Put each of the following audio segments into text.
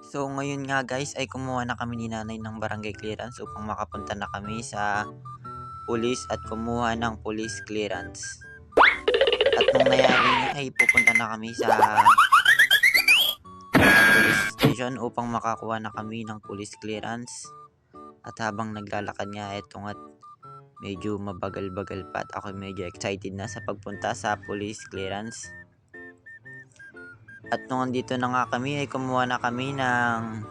So ngayon nga guys ay kumuha na kami ni nanay ng barangay clearance upang makapunta na kami sa pulis at kumuha ng police clearance. At nung nangyari nga ay pupunta na kami sa police station upang makakuha na kami ng police clearance. At habang naglalakad nga eto nga medyo mabagal-bagal pa at ako medyo excited na sa pagpunta sa police clearance. At nung andito na nga kami ay kumuha na kami ng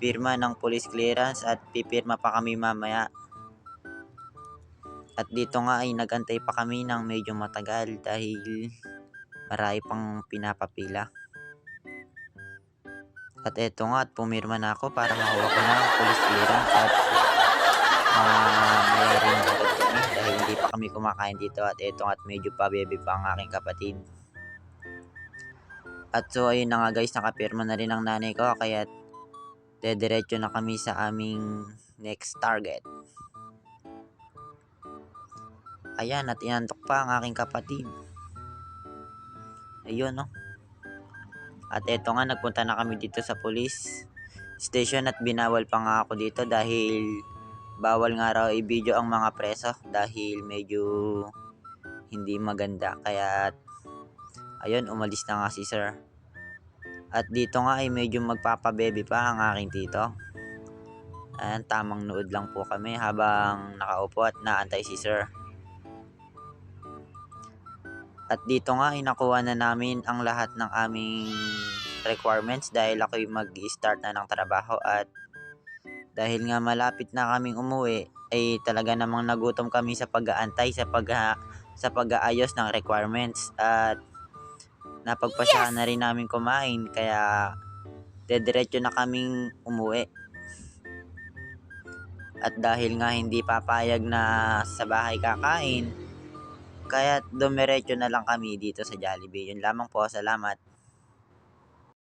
pirma ng police clearance at pipirma pa kami mamaya. At dito nga ay nagantay pa kami ng medyo matagal dahil marami pang pinapapila. At eto nga at pumirma na ako para makuha ko na ang police clearance at mayroon na agad kami dahil hindi pa kami kumakain dito at eto nga at medyo pa bebe pa ang aking kapatid. At so ayun na nga guys, nakapirma na rin ang nanay ko kaya dediretso na kami sa aming next target. Ayan at inantok pa ang aking kapatid. Ayun no. At eto nga nagpunta na kami dito sa police station at binawal pa nga ako dito dahil bawal nga raw i-video ang mga preso dahil medyo hindi maganda. Kaya ayun umalis na nga si sir. At dito nga ay medyo magpapabebe pa ang aking tito. Ayan, tamang nood lang po kami habang nakaupo at naantay si sir. At dito nga ay nakuha na namin ang lahat ng aming requirements dahil ako'y mag-start na ng trabaho at dahil nga malapit na kaming umuwi ay talaga namang nagutom kami sa pag-aantay sa pag-aayos ng requirements at napagpasyahan na rin namin kumain kaya dediretso na kaming umuwi. At dahil nga hindi papayag na sa bahay kakain, kaya dumiretso na lang kami dito sa Jollibee. Yun lamang po, salamat.